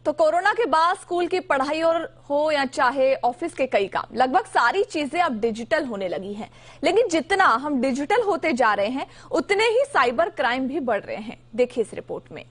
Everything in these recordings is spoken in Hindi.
तो कोरोना के बाद स्कूल की पढ़ाई और हो या चाहे ऑफिस के कई काम, लगभग सारी चीजें अब डिजिटल होने लगी हैं। लेकिन जितना हम डिजिटल होते जा रहे हैं, उतने ही साइबर क्राइम भी बढ़ रहे हैं। देखिए इस रिपोर्ट में।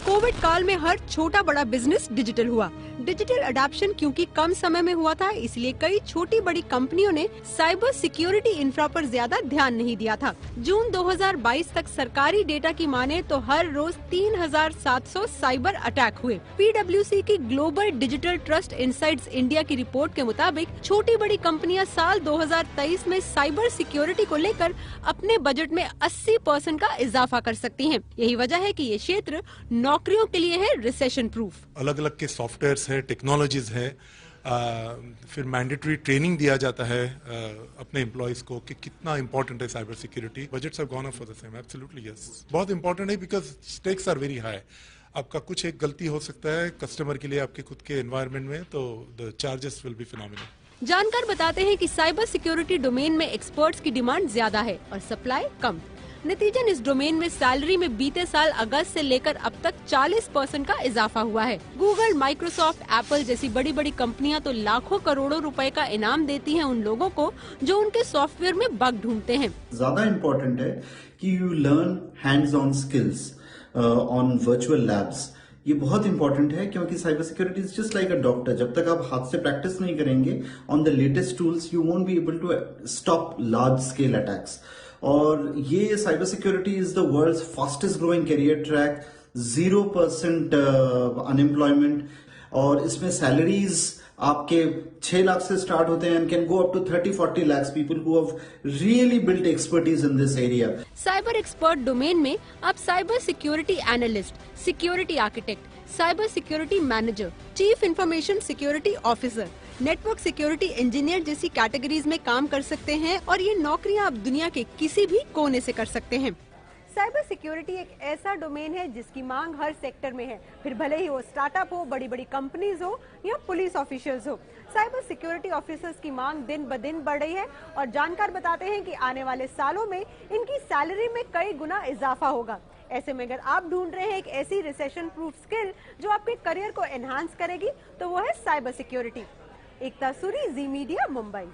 कोविड काल में हर छोटा बड़ा बिजनेस डिजिटल हुआ। डिजिटल अडॉप्शन क्योंकि कम समय में हुआ था, इसलिए कई छोटी बड़ी कंपनियों ने साइबर सिक्योरिटी इंफ्रा पर ज्यादा ध्यान नहीं दिया था। जून 2022 तक सरकारी डेटा की माने तो हर रोज 3,700 साइबर अटैक हुए। PwC की global digital trust insights India की रिपोर्ट के मुताबिक छोटी बड़ी कंपनियां साल 2023 में साइबर सिक्योरिटी को लेकर अपने बजट में 80% का इजाफा कर सकती हैं। यही वजह है कि ये क्षेत्र नौकरियों के लिए है रिसेशन प्रूफ। अलग अलग के सॉफ्टवेयर्स है, टेक्नोलॉजीज है, फिर मैंडेटरी ट्रेनिंग दिया जाता है अपने एम्प्लॉयज को कि कितना इंपॉर्टेंट है cyber security. Budgets have gone up for the same. Absolutely yes, बहुत इंपॉर्टेंट है because stakes are very high. आपका कुछ एक गलती हो सकता है कस्टमर के लिए आपके खुद के एनवायरनमेंट में, तो the charges will be phenomenal. जानकार बताते हैं कि साइबर सिक्योरिटी डोमेन में एक्सपर्ट्स की डिमांड ज्यादा है और सप्लाई कम। नतीजन इस डोमेन में सैलरी में बीते साल अगस्त से लेकर अब तक 40% का इजाफा हुआ है। गूगल, माइक्रोसॉफ्ट, एप्पल जैसी बड़ी बड़ी कंपनियां तो लाखों करोड़ों रुपए का इनाम देती हैं उन लोगों को जो उनके सॉफ्टवेयर में बग ढूंढते हैं। ज्यादा इम्पोर्टेंट है कि you learn hands on skills on virtual labs. ये बहुत इंपॉर्टेंट है क्योंकि cyber security is just like a doctor. जब तक आप हाथ से प्रैक्टिस नहीं करेंगे on the latest tools, you won't be able to stop large scale attacks. और ये cyber security is the world's fastest growing career track, 0% unemployment, और इसमें सैलरीज आपके 6 लाख से स्टार्ट होते हैं and can go up to 30-40 lakhs people who have really built expertise in this area. Cyber expert domain में आप cyber security analyst, security architect, cyber security manager, chief information security officer, network security engineer जैसी कैटेगरीज में काम कर सकते हैं और ये नौकरियां आप दुनिया के किसी भी कोने से कर सकते हैं। साइबर सिक्योरिटी एक ऐसा डोमेन है जिसकी मांग हर सेक्टर में है, फिर भले ही वो स्टार्टअप हो, बड़ी बड़ी कंपनीज हो या पुलिस ऑफिसर्स हो। साइबर सिक्योरिटी ऑफिसर्स की मांग दिन ब दिन बढ़ रही है और जानकार बताते हैं कि आने वाले सालों में इनकी सैलरी में कई गुना इजाफा होगा। ऐसे में अगर आप ढूंढ रहे हैं एक ऐसी रिसेशन प्रूफ स्किल जो आपके करियर को एनहांस करेगी, तो वो है साइबर सिक्योरिटी। एकता सूरी, जी मीडिया, मुंबई।